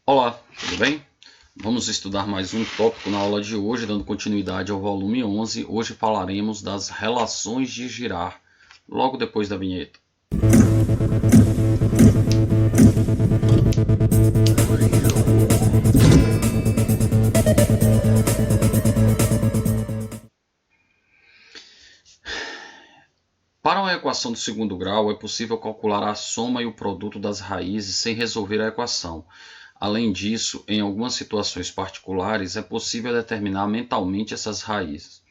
Olá, tudo bem? Vamos estudar mais um tópico na aula de hoje, dando continuidade ao volume 11. Hoje falaremos das relações de Girard, logo depois da vinheta. Para uma equação de segundo grau, é possível calcular a soma e o produto das raízes sem resolver a equação. Além disso, em algumas situações particulares, é possível determinar mentalmente essas raízes.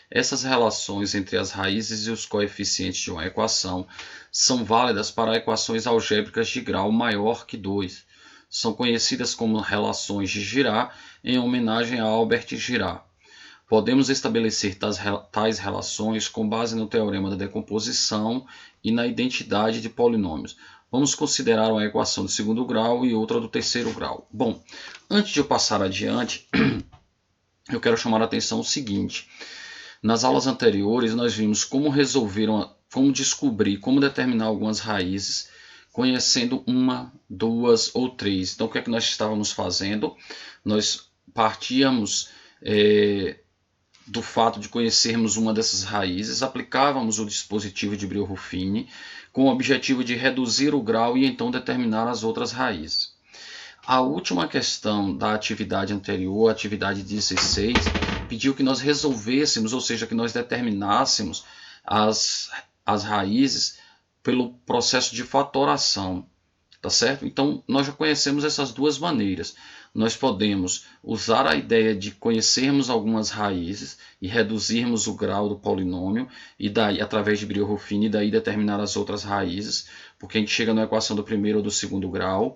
Essas relações entre as raízes e os coeficientes de uma equação são válidas para equações algébricas de grau maior que 2. São conhecidas como relações de Girard, em homenagem a Albert Girard. Podemos estabelecer tais relações com base no teorema da decomposição e na identidade de polinômios. Vamos considerar uma equação de segundo grau e outra do terceiro grau. Bom, antes de eu passar adiante, eu quero chamar a atenção o seguinte. Nas aulas anteriores, nós vimos como como descobrir, como determinar algumas raízes, conhecendo uma, duas ou três. Então, o que é que nós estávamos fazendo? Nós partíamos do fato de conhecermos uma dessas raízes, aplicávamos o dispositivo de Brio-Ruffini com o objetivo de reduzir o grau e então determinar as outras raízes. A última questão da atividade anterior, a atividade 16, pediu que nós resolvêssemos, ou seja, que nós determinássemos as raízes pelo processo de fatoração, tá certo? Então, nós já conhecemos essas duas maneiras. Nós podemos usar a ideia de conhecermos algumas raízes e reduzirmos o grau do polinômio, e daí, através de Brio-Ruffini, daí determinar as outras raízes, porque a gente chega na equação do primeiro ou do segundo grau.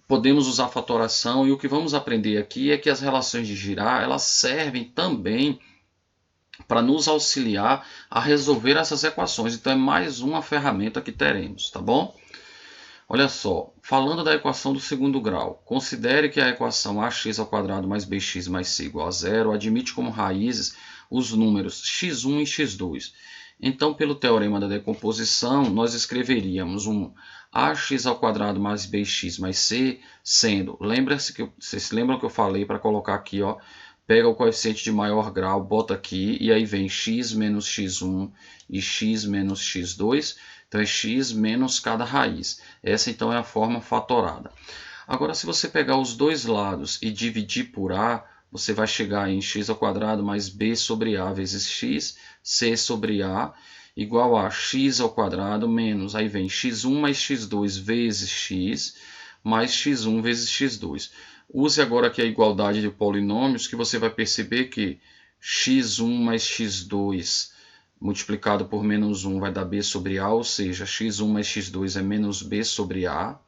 Podemos usar fatoração, e o que vamos aprender aqui é que as relações de Girard elas servem também para nos auxiliar a resolver essas equações. Então é mais uma ferramenta que teremos, tá bom? Olha só, falando da equação do segundo grau, considere que a equação ax² mais bx mais c igual a zero admite como raízes os números x1 e x2. Então, pelo teorema da decomposição, nós escreveríamos um ax² mais bx mais c, sendo, vocês se lembram que eu falei para colocar aqui, ó, pega o coeficiente de maior grau, bota aqui, e aí vem x menos x1 e x menos x2, então é x menos cada raiz. Essa então é a forma fatorada. Agora, se você pegar os dois lados e dividir por a, você vai chegar em x² mais b sobre a vezes x, c sobre a, igual a x² menos, aí vem x1 mais x2 vezes x, mais x1 vezes x2. Use agora aqui a igualdade de polinômios, que você vai perceber que x1 mais x2 multiplicado por menos 1 vai dar b sobre a, ou seja, x1 mais x2 é menos b sobre a,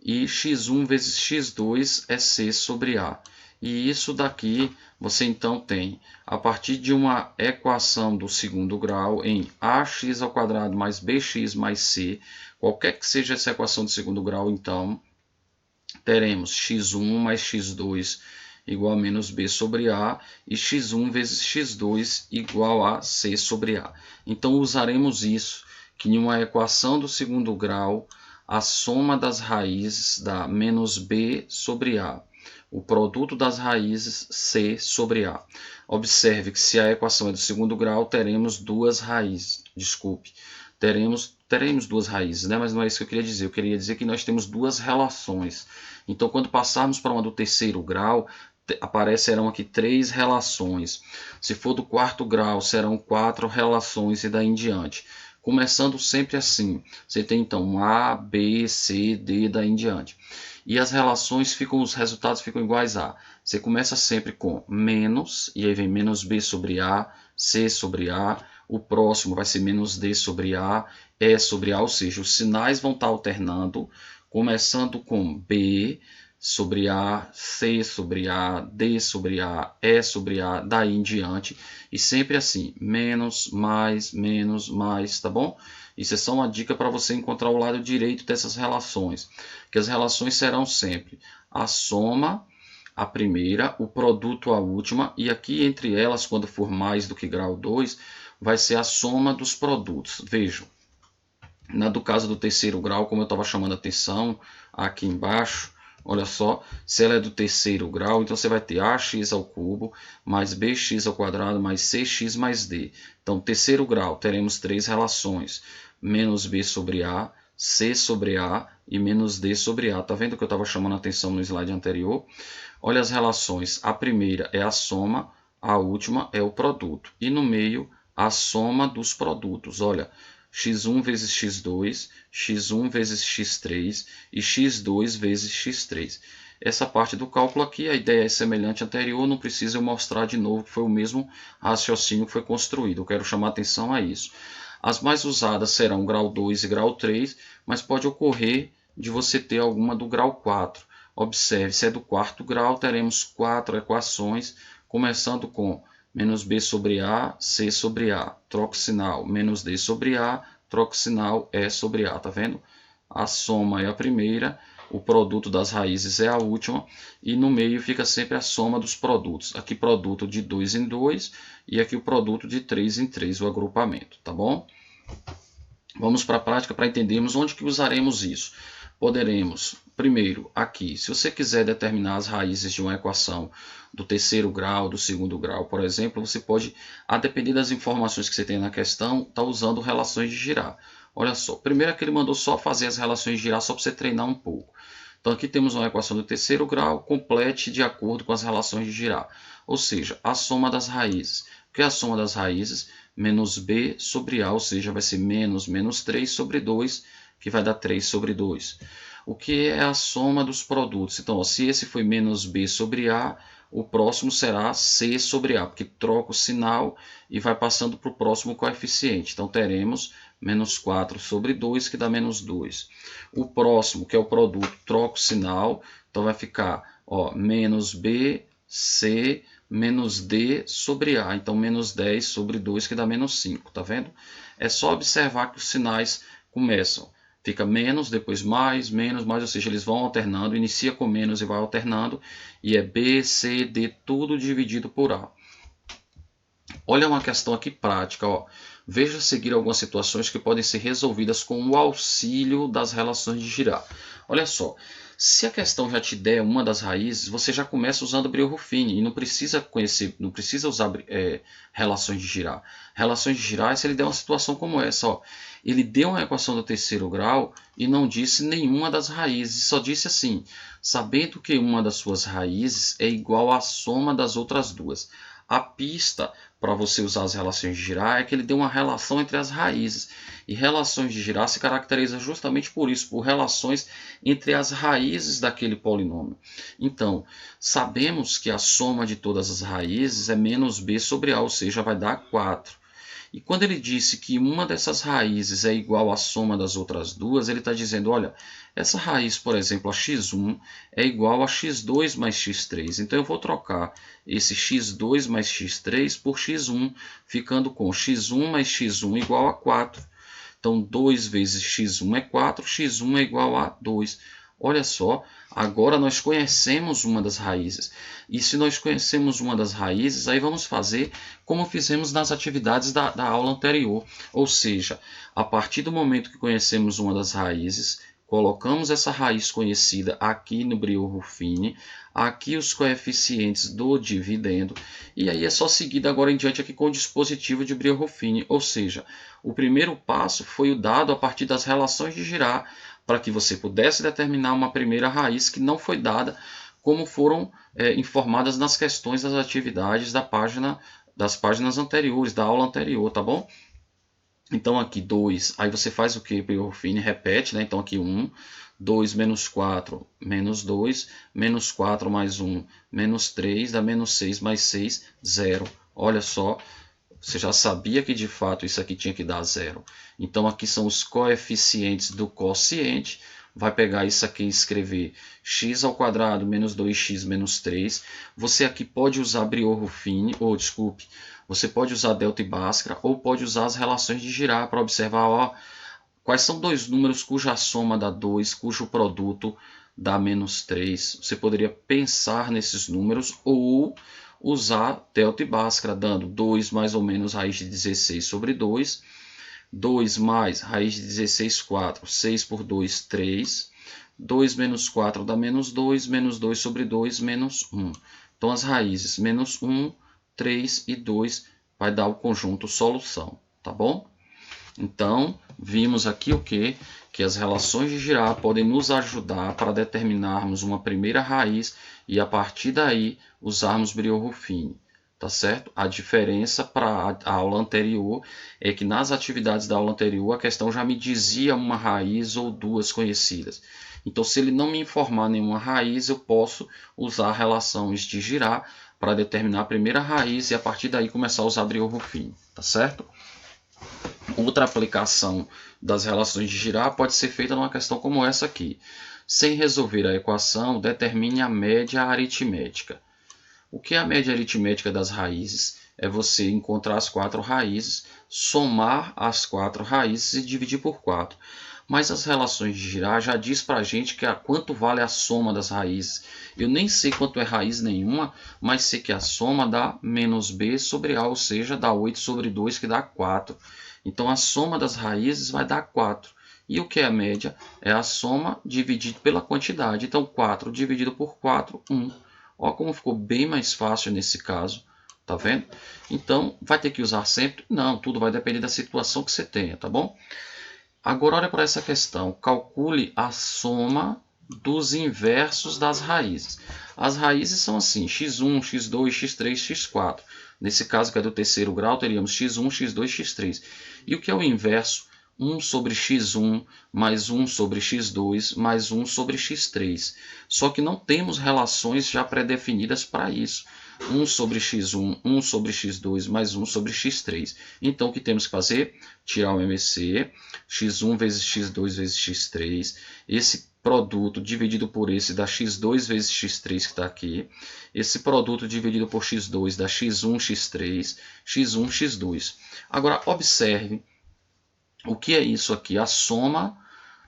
e x1 vezes x2 é c sobre a. E isso daqui você então tem, a partir de uma equação do segundo grau, em ax² mais bx mais c, qualquer que seja essa equação de segundo grau, então, teremos x1 mais x2 igual a menos b sobre a, e x1 vezes x2 igual a c sobre a. Então, usaremos isso, que em uma equação do segundo grau, a soma das raízes dá menos b sobre a. O produto das raízes, c sobre a. Observe que se a equação é do segundo grau, teremos duas raízes. Desculpe, teremos duas raízes, né? Mas não é isso que eu queria dizer. Eu queria dizer que nós temos duas relações. Então, quando passarmos para uma do terceiro grau, aparecerão aqui três relações. Se for do quarto grau, serão quatro relações e daí em diante. Começando sempre assim. Você tem então A, B, C, D, daí em diante. E as relações os resultados ficam iguais a. Você começa sempre com menos, e aí vem menos B sobre A, C sobre A. O próximo vai ser menos D sobre A, E sobre A, ou seja, os sinais vão estar alternando, começando com B sobre A, C sobre A, D sobre A, E sobre A, daí em diante, e sempre assim, menos, mais, tá bom? Isso é só uma dica para você encontrar o lado direito dessas relações, que as relações serão sempre a soma, a primeira, o produto, a última, e aqui entre elas, quando for mais do que grau 2, vai ser a soma dos produtos. Vejam, do caso do terceiro grau, como eu estava chamando a atenção aqui embaixo, Olha só, se ela é do terceiro grau, então você vai ter ax ao cubo mais bx ao quadrado mais cx mais d. Então, terceiro grau, teremos três relações: menos b sobre a, c sobre a e menos d sobre a. Tá vendo que eu estava chamando a atenção no slide anterior? Olha as relações. A primeira é a soma, a última é o produto. E no meio, a soma dos produtos. Olha, x1 vezes x2, x1 vezes x3 e x2 vezes x3. Essa parte do cálculo aqui, a ideia é semelhante à anterior, não precisa eu mostrar de novo que foi o mesmo raciocínio que foi construído. Eu quero chamar atenção a isso. As mais usadas serão grau 2 e grau 3, mas pode ocorrer de você ter alguma do grau 4. Observe, se é do quarto grau, teremos quatro equações, começando com menos b sobre a, c sobre a, troca o sinal, menos d sobre a, troca o sinal, e sobre a, tá vendo? A soma é a primeira, o produto das raízes é a última, e no meio fica sempre a soma dos produtos. Aqui produto de 2 em 2, e aqui o produto de 3 em 3, o agrupamento, tá bom? Vamos para a prática para entendermos onde que usaremos isso. Poderemos, primeiro, aqui, se você quiser determinar as raízes de uma equação do terceiro grau, do segundo grau, por exemplo, você pode, a depender das informações que você tem na questão, estar usando relações de Girard. Olha só, primeiro aqui ele mandou só fazer as relações de Girard só para você treinar um pouco. Então aqui temos uma equação do terceiro grau, complete de acordo com as relações de Girard. Ou seja, a soma das raízes. O que é a soma das raízes? Menos b sobre a, ou seja, vai ser menos 3 sobre 2, que vai dar 3 sobre 2. O que é a soma dos produtos? Então, ó, se esse foi menos b sobre a, o próximo será c sobre a, porque troca o sinal e vai passando para o próximo coeficiente. Então, teremos menos 4 sobre 2, que dá menos 2. O próximo, que é o produto, troca o sinal, então vai ficar ó, menos b, c, menos d sobre a. Então, menos 10 sobre 2, que dá menos 5, tá vendo? É só observar que os sinais começam. Fica menos, depois mais, menos, mais, ou seja, eles vão alternando, inicia com menos e vai alternando, e é B, C, D, tudo dividido por A. Olha uma questão aqui prática, ó. Veja a seguir algumas situações que podem ser resolvidas com o auxílio das relações de Girard. Olha só, se a questão já te der uma das raízes, você já começa usando Brio-Ruffini e não precisa conhecer, não precisa usar relações de Girard. Relações de Girard é se ele der uma situação como essa, ó. Ele deu uma equação do terceiro grau e não disse nenhuma das raízes, só disse assim: sabendo que uma das suas raízes é igual à soma das outras duas. A pista para você usar as relações de Girard é que ele deu uma relação entre as raízes. E relações de Girard se caracteriza justamente por isso, por relações entre as raízes daquele polinômio. Então, sabemos que a soma de todas as raízes é menos b sobre a, ou seja, vai dar 4. E quando ele disse que uma dessas raízes é igual à soma das outras duas, ele está dizendo, olha, essa raiz, por exemplo, a x1 é igual a x2 mais x3. Então eu vou trocar esse x2 mais x3 por x1, ficando com x1 mais x1 igual a 4. Então 2 vezes x1 é 4, x1 é igual a 2. Olha só, agora nós conhecemos uma das raízes. E se nós conhecemos uma das raízes, aí vamos fazer como fizemos nas atividades da aula anterior. Ou seja, a partir do momento que conhecemos uma das raízes, colocamos essa raiz conhecida aqui no Brio-Ruffini, aqui os coeficientes do dividendo, e aí é só seguir agora em diante aqui com o dispositivo de Brio-Ruffini. Ou seja, o primeiro passo foi o dado a partir das relações de Girard, para que você pudesse determinar uma primeira raiz que não foi dada, como foram informadas nas questões das atividades das páginas anteriores, da aula anterior, tá bom? Então aqui 2, aí você faz o que? Brio-Ruffini repete, né? Então aqui 1, 2 menos 4, menos 2, menos 4 mais 1, menos 3, dá menos 6 mais 6, 0. Olha só, você já sabia que de fato isso aqui tinha que dar 0. Então aqui são os coeficientes do quociente. Vai pegar isso aqui e escrever x ao quadrado menos 2x menos 3. Você aqui pode usar Brio-Ruffini, ou desculpe, você pode usar Delta e Bhaskara, ou pode usar as relações de Girard para observar ó, quais são dois números cuja soma dá 2, cujo produto dá menos 3. Você poderia pensar nesses números ou usar Delta e Bhaskara, dando 2 mais ou menos raiz de 16 sobre 2 mais raiz de 16, 4, 6 por 2, 3, 2 menos 4 dá menos 2 sobre 2, menos 1. Então, as raízes menos 1, 3 e 2 vai dar o conjunto solução, tá bom? Então, vimos aqui o quê? Que as relações de Girard podem nos ajudar para determinarmos uma primeira raiz e, a partir daí, usarmos Briot-Ruffini. Tá certo? A diferença para a aula anterior é que nas atividades da aula anterior a questão já me dizia uma raiz ou duas conhecidas. Então, se ele não me informar nenhuma raiz, eu posso usar relações de Girard para determinar a primeira raiz e a partir daí começar a usar Briot-Ruffini. Tá certo? Outra aplicação das relações de Girard pode ser feita numa questão como essa aqui. Sem resolver a equação, determine a média aritmética. O que é a média aritmética das raízes? É você encontrar as 4 raízes, somar as 4 raízes e dividir por 4. Mas as relações de Girard já diz para a gente que quanto vale a soma das raízes. Eu nem sei quanto é raiz nenhuma, mas sei que a soma dá menos b sobre a, ou seja, dá 8 sobre 2, que dá 4. Então, a soma das raízes vai dar 4. E o que é a média? É a soma dividido pela quantidade. Então, 4 dividido por 4, 1. Olha como ficou bem mais fácil nesse caso. Tá vendo? Então, vai ter que usar sempre? Não, tudo vai depender da situação que você tenha, tá bom? Agora, olha para essa questão. Calcule a soma dos inversos das raízes. As raízes são assim, x1, x2, x3, x4. Nesse caso, que é do terceiro grau, teríamos x1, x2, x3. E o que é o inverso? 1 sobre x1 mais 1 sobre x2 mais 1 sobre x3. Só que não temos relações já pré-definidas para isso. 1 sobre x1, 1 sobre x2 mais 1 sobre x3. Então, o que temos que fazer? Tirar o MC, x1 vezes x2 vezes x3. Esse produto dividido por esse dá x2 vezes x3 que está aqui. Esse produto dividido por x2 dá x1, x3, x1, x2. Agora, observe o que é isso aqui? A soma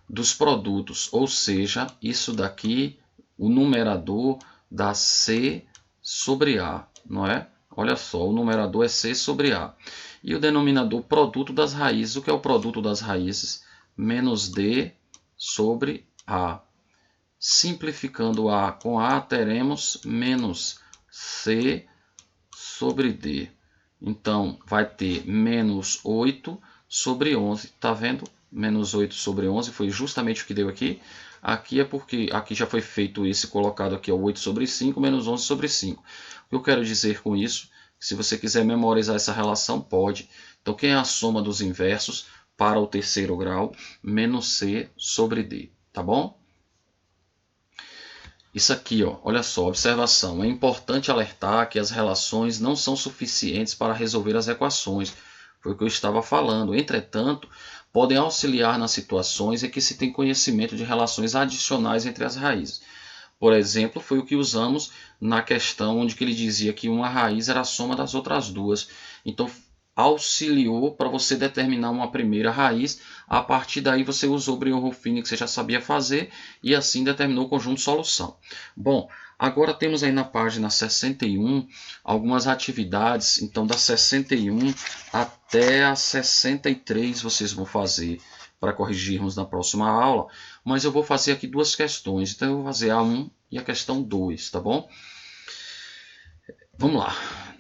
dos produtos, ou seja, isso daqui, o numerador dá C sobre A, não é? Olha só, o numerador é C sobre A. E o denominador, produto das raízes. O que é o produto das raízes? Menos D sobre A. Simplificando A com A, teremos menos C sobre D. Então, vai ter menos 8 sobre 11. Está vendo? Menos 8 sobre 11 foi justamente o que deu aqui. Aqui é porque aqui já foi feito esse colocado aqui, 8 sobre 5 menos 11 sobre 5. O que eu quero dizer com isso? Se você quiser memorizar essa relação, pode. Então, quem é a soma dos inversos para o terceiro grau? Menos C sobre D. Tá bom? Isso aqui, ó, olha só, observação. É importante alertar que as relações não são suficientes para resolver as equações. Foi o que eu estava falando. Entretanto, podem auxiliar nas situações em que se tem conhecimento de relações adicionais entre as raízes. Por exemplo, foi o que usamos na questão onde ele dizia que uma raiz era a soma das outras duas. Então, auxiliou para você determinar uma primeira raiz. A partir daí, você usou o Briot-Ruffini, que você já sabia fazer, e assim determinou o conjunto solução. Bom, agora temos aí na página 61 algumas atividades. Então, da 61 até a 63 vocês vão fazer para corrigirmos na próxima aula, mas eu vou fazer aqui duas questões. Então, eu vou fazer a 1 e a questão 2, tá bom? Vamos lá.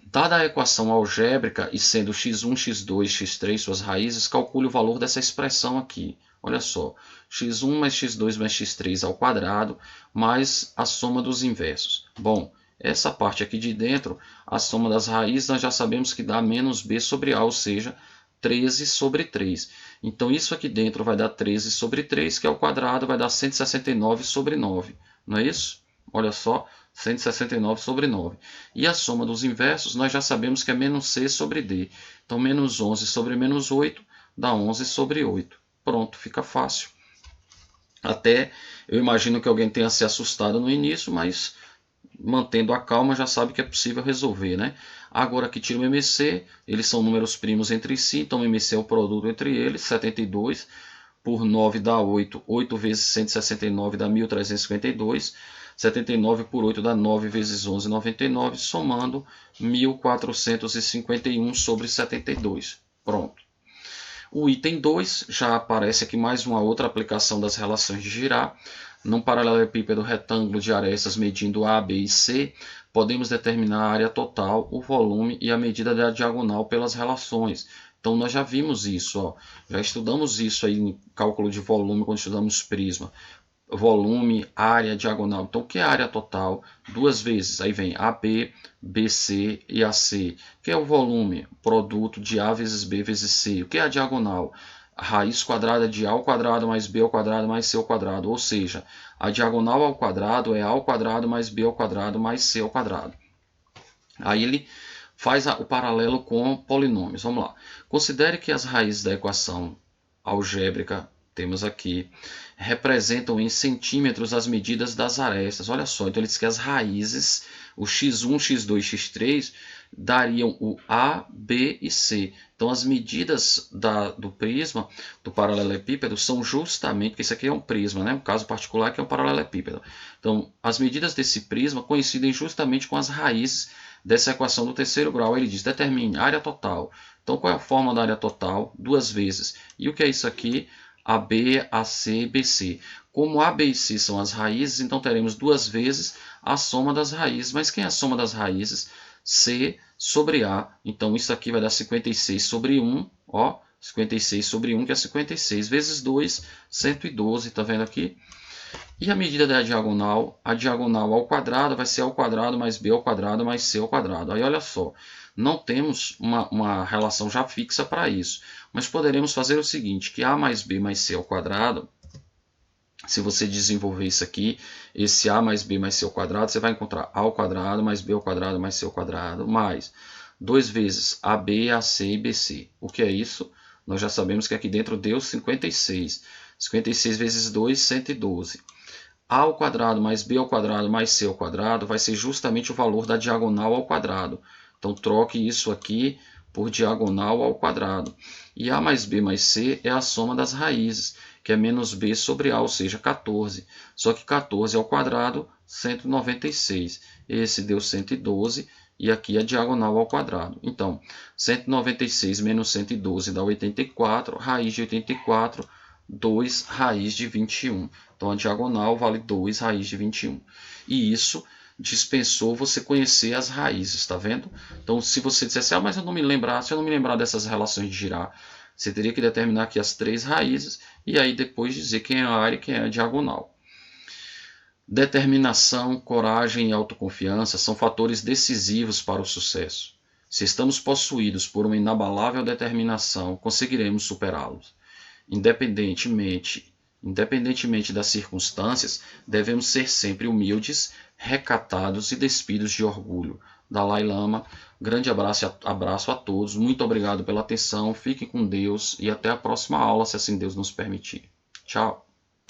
Dada a equação algébrica e sendo x1, x2, x3 suas raízes, calcule o valor dessa expressão aqui. Olha só, x1 mais x2 mais x3 ao quadrado, mais a soma dos inversos. Bom, essa parte aqui de dentro, a soma das raízes, nós já sabemos que dá menos b sobre a, ou seja, 13 sobre 3. Então, isso aqui dentro vai dar 13 sobre 3, que ao quadrado vai dar 169 sobre 9. Não é isso? Olha só, 169 sobre 9. E a soma dos inversos, nós já sabemos que é menos C sobre D. Então, menos 11 sobre menos 8 dá 11 sobre 8. Pronto, fica fácil. Até eu imagino que alguém tenha se assustado no início, mas mantendo a calma já sabe que é possível resolver, né? Agora que tira o MC, eles são números primos entre si, então o MC é o produto entre eles, 72 por 9 dá 8, 8 vezes 169 dá 1352, 79 por 8 dá 9 vezes 11, 99, somando 1451 sobre 72. Pronto. O item 2 já aparece aqui mais uma outra aplicação das relações de Girard. Num paralelepípedo retângulo de arestas medindo A, B e C, podemos determinar a área total, o volume e a medida da diagonal pelas relações. Então nós já vimos isso, ó. Já estudamos isso aí em cálculo de volume quando estudamos prisma. Volume, área, diagonal. Então o que é a área total? Duas vezes. Aí vem AB, BC e AC. O que é o volume? Produto de A vezes B vezes C. O que é a diagonal? A raiz quadrada de A ao quadrado mais B ao quadrado mais C ao quadrado. Ou seja, a diagonal ao quadrado é A ao quadrado mais B ao quadrado mais C ao quadrado. Aí ele faz o paralelo com polinômios. Vamos lá. Considere que as raízes da equação algébrica, temos aqui, representam em centímetros as medidas das arestas. Olha só, então ele diz que as raízes, o x1, x2, x3, dariam o A, B e C. Então as medidas do prisma, do paralelepípedo, são justamente, porque isso aqui é um prisma, né? Um caso particular que é um paralelepípedo. Então as medidas desse prisma coincidem justamente com as raízes dessa equação do terceiro grau. Ele diz, determine a área total. Então qual é a fórmula da área total? Duas vezes. E o que é isso aqui? AB, AC, BC. Como A, B e C são as raízes, então teremos duas vezes a soma das raízes. Mas quem é a soma das raízes? C sobre A. Então isso aqui vai dar 56 sobre 1. Ó, 56 sobre 1, que é 56 vezes 2, 112. Está vendo aqui? E a medida da diagonal? A diagonal ao quadrado vai ser A ao quadrado mais B ao quadrado mais C ao quadrado. Aí olha só, não temos uma relação já fixa para isso. Mas poderemos fazer o seguinte, que A mais B mais C ao quadrado, se você desenvolver isso aqui, esse A mais B mais C ao quadrado, você vai encontrar A ao quadrado mais B ao quadrado mais C ao quadrado, mais 2 vezes AB, AC e BC. O que é isso? Nós já sabemos que aqui dentro deu 56. 56 vezes 2, 112. A ao quadrado mais B ao quadrado mais C ao quadrado vai ser justamente o valor da diagonal ao quadrado. Então troque isso aqui por diagonal ao quadrado. E A mais B mais C é a soma das raízes, que é menos B sobre A, ou seja, 14. Só que 14 ao quadrado, 196. Esse deu 112 e aqui a diagonal ao quadrado. Então, 196 menos 112 dá 84, raiz de 84, 2 raiz de 21. Então a diagonal vale 2 raiz de 21. E isso dispensou você conhecer as raízes, tá vendo? Então se você dissesse, mas eu não me lembrar, se eu não me lembrar dessas relações de girar, você teria que determinar aqui as três raízes e aí depois dizer quem é a área e quem é a diagonal. Determinação, coragem e autoconfiança são fatores decisivos para o sucesso. Se estamos possuídos por uma inabalável determinação, conseguiremos superá-los. Independentemente das circunstâncias, devemos ser sempre humildes, recatados e despidos de orgulho. Dalai Lama, grande abraço a todos, muito obrigado pela atenção, fiquem com Deus e até a próxima aula, se assim Deus nos permitir. Tchau!